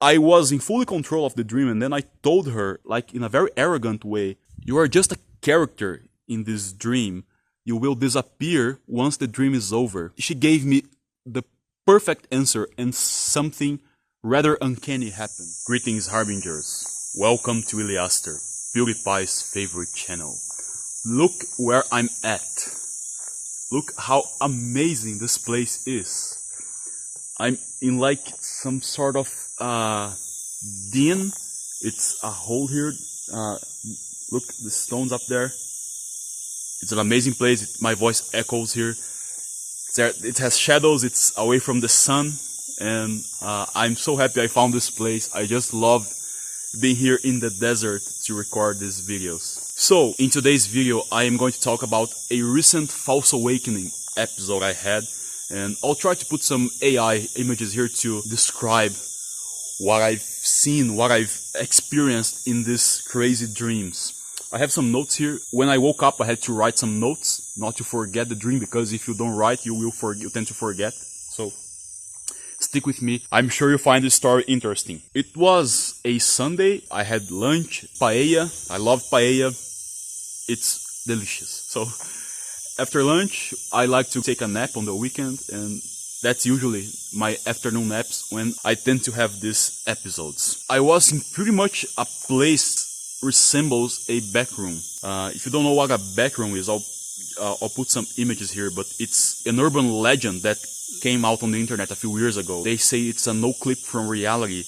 I was in full control of the dream, and then I told her, like in a very arrogant way, "You are just a character in this dream. You will disappear once the dream is over." She gave me the perfect answer, and something rather uncanny happened. Greetings, Harbingers. Welcome to Yliaster, PewDiePie's favorite channel. Look where I'm at. Look how amazing this place is. I'm in like some sort of den. It's a hole here. Look, the stones up there. It's an amazing place. My voice echoes here. It has shadows. It's away from the sun, and I'm so happy I found this place. I just love being here in the desert to record these videos. So, in today's video, I am going to talk about a recent False Awakening episode I had, and I'll try to put some AI images here to describe what I've seen, what I've experienced in these crazy dreams. I have some notes here. When I woke up, I had to write some notes, not to forget the dream, because if you don't write, you tend to forget. So, stick with me. I'm sure you'll find this story interesting. It was a Sunday. I had lunch, paella. I love paella. It's delicious. So, after lunch, I like to take a nap on the weekend, and that's usually my afternoon naps when I tend to have these episodes. I was in pretty much a place resembles a backroom. If you don't know what a backroom is, I'll put some images here, but it's an urban legend that came out on the internet a few years ago. They say it's a no clip from reality,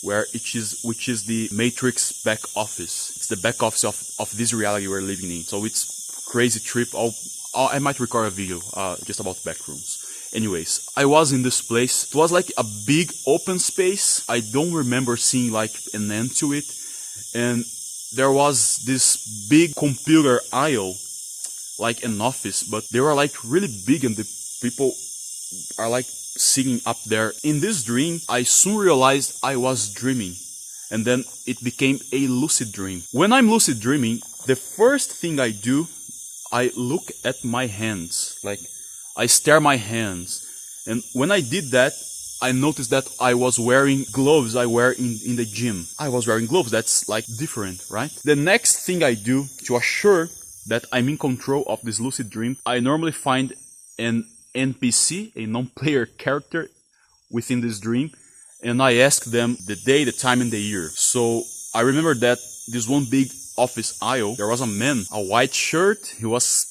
which is the Matrix back office. It's the back office of this reality we're living in. So it's crazy trip. I might record a video just about backrooms. Anyways, I was in this place. It was like a big open space. I don't remember seeing like an end to it, and there was this big computer aisle, like an office, but they were like really big, and the people are like sitting up there. In this dream, I soon realized I was dreaming, and then it became a lucid dream. When I'm lucid dreaming, the first thing I do, I look at my hands, like I stare my hands, and when I did that, I noticed that I was wearing gloves I wear in the gym. I was wearing gloves, that's like different, right? The next thing I do to assure that I'm in control of this lucid dream, I normally find an NPC, a non-player character within this dream, and I ask them the day, the time, and the year. So I remember that this one big office aisle, there was a man, a white shirt, he was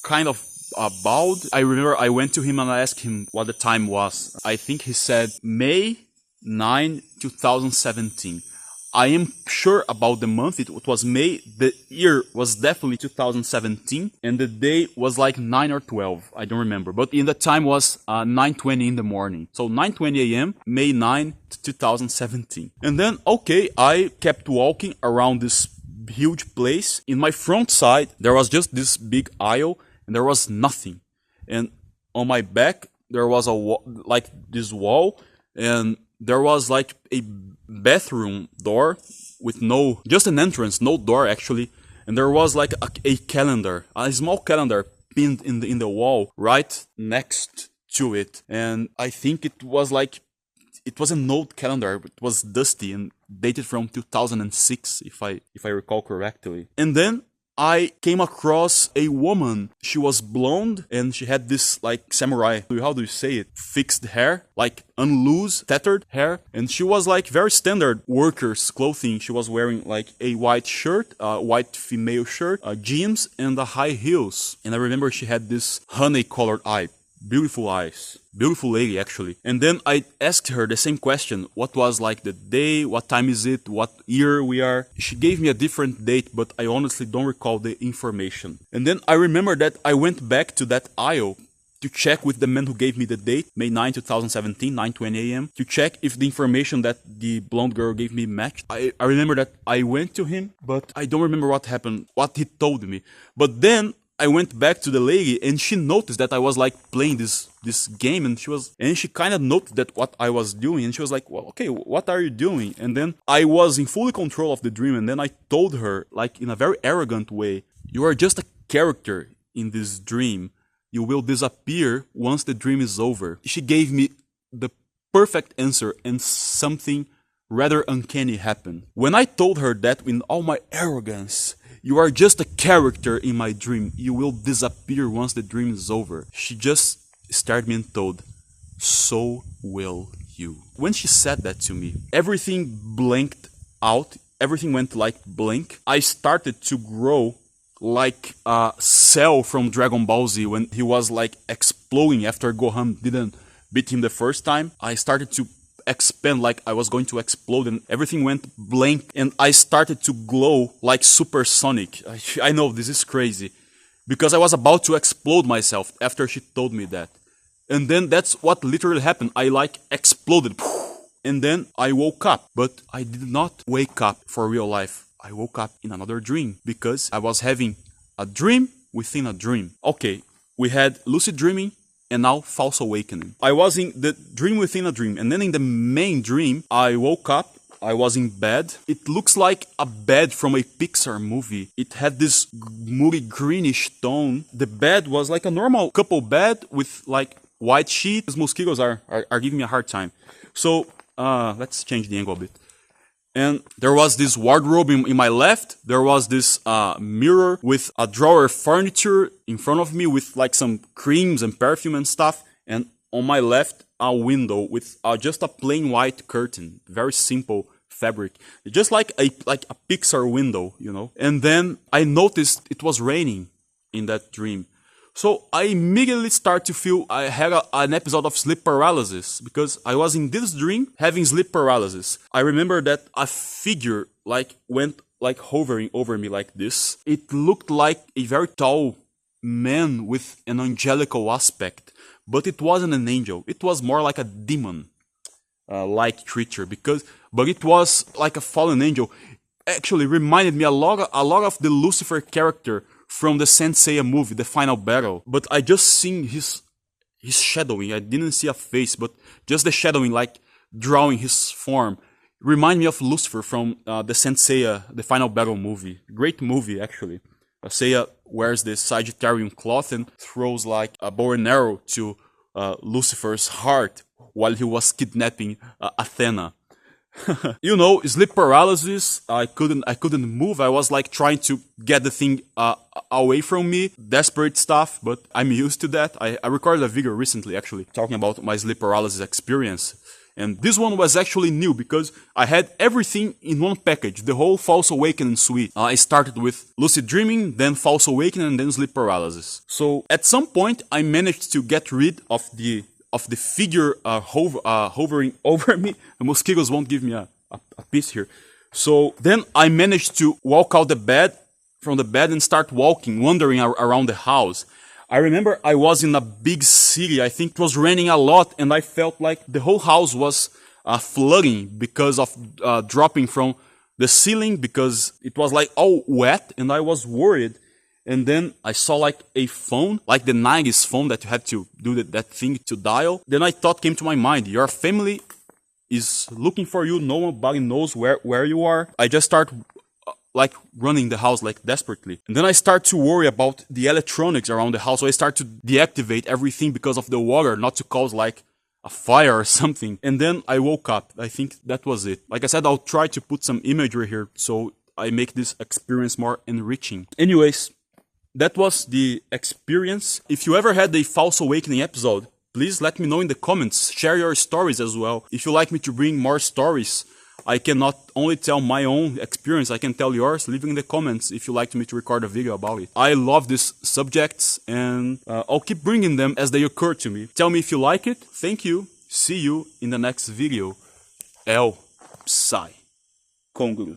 kind of bald. I remember I went to him and I asked him what the time was. I think he said May 9, 2017. I am sure about the month, it was May, the year was definitely 2017, and the day was like 9 or 12, I don't remember, but in the time was 9:20 in the morning. So 9:20 a.m., May 9, 2017. And then, okay, I kept walking around this huge place. In my front side, there was just this big aisle, and there was nothing. And on my back, there was like this wall, and there was like a bathroom door with just an entrance, no door actually. And there was like a calendar, a small calendar pinned in the wall right next to it. And I think it was an old calendar. It was dusty and dated from 2006, if I recall correctly. And then I came across a woman. She was blonde and she had this like samurai, how do you say it, fixed hair, like unloose, tattered hair. And she was like very standard workers clothing. She was wearing like a white shirt, white female shirt, jeans, and high heels. And I remember she had this honey colored eye. Beautiful eyes. Beautiful lady, actually. And then I asked her the same question. What was like the day? What time is it? What year we are? She gave me a different date, but I honestly don't recall the information. And then I remember that I went back to that aisle to check with the man who gave me the date, May 9, 2017, 9:20 a.m., to check if the information that the blonde girl gave me matched. I remember that I went to him, but I don't remember what happened, what he told me. But then I went back to the lady, and she noticed that I was like playing this game, and she kind of noticed that what I was doing, and she was like, well, okay, what are you doing? And then I was in full control of the dream, and then I told her, like in a very arrogant way, "You are just a character in this dream. You will disappear once the dream is over." She gave me the perfect answer, and something rather uncanny happened. When I told her that in all my arrogance, "You are just a character in my dream, you will disappear once the dream is over," she just stared me and told, "So will you." When she said that to me, everything blanked out, everything went like blank. I started to grow like a Cell from Dragon Ball Z when he was like exploding after Gohan didn't beat him the first time. I started to expand like I was going to explode, and everything went blank, and I started to glow like supersonic. I know this is crazy because I was about to explode myself after she told me that. And then that's what literally happened. I like exploded. And then I woke up, but I did not wake up for real life. I woke up in another dream because I was having a dream within a dream. Okay, we had lucid dreaming and now false awakening. I was in the dream within a dream, and then in the main dream, I woke up. I was in bed. It looks like a bed from a Pixar movie. It had this moody greenish tone. The bed was like a normal couple bed with like white sheets. These mosquitoes are giving me a hard time. So let's change the angle a bit. And there was this wardrobe in my left. There was this mirror with a drawer furniture in front of me with like some creams and perfume and stuff. And on my left, a window with just a plain white curtain. Very simple fabric. Just like a Pixar window, you know. And then I noticed it was raining in that dream. So I immediately start to feel I had an episode of sleep paralysis because I was in this dream having sleep paralysis. I remember that a figure like went like hovering over me like this. It looked like a very tall man with an angelical aspect, but it wasn't an angel. It was more like a demon like creature but it was like a fallen angel. Actually reminded me a lot of the Lucifer character from the Saint Seiya movie, The Final Battle. But I just seen his shadowing. I didn't see a face, but just the shadowing, like drawing his form. Remind me of Lucifer from the Saint Seiya, The Final Battle movie. Great movie, actually. Seiya wears the Sagittarian cloth and throws like a bow and arrow to Lucifer's heart while he was kidnapping Athena. You know, sleep paralysis. I couldn't move. I was like trying to get the thing away from me. Desperate stuff, but I'm used to that. I recorded a video recently actually talking about my sleep paralysis experience. And this one was actually new because I had everything in one package, the whole false awakening suite. I started with lucid dreaming, then false awakening, and then sleep paralysis. So at some point I managed to get rid of the figure hovering over me. The mosquitoes won't give me a piece here. So then I managed to walk out from the bed and start walking, wandering around the house. I remember I was in a big city. I think it was raining a lot, and I felt like the whole house was flooding because of dropping from the ceiling because it was like all wet, and I was worried. And then I saw like a phone, like the 90s phone that you had to do that thing to dial. Then I thought came to my mind, your family is looking for you. Nobody knows where you are. I just start like running the house like desperately. And then I start to worry about the electronics around the house. So I start to deactivate everything because of the water, not to cause like a fire or something. And then I woke up. I think that was it. Like I said, I'll try to put some imagery here so I make this experience more enriching. Anyways, that was the experience. If you ever had a false awakening episode, please let me know in the comments. Share your stories as well. If you like me to bring more stories, I can not only tell my own experience, I can tell yours. Leave in the comments if you like me to record a video about it. I love these subjects and I'll keep bringing them as they occur to me. Tell me if you like it. Thank you. See you in the next video. El Psy Congru.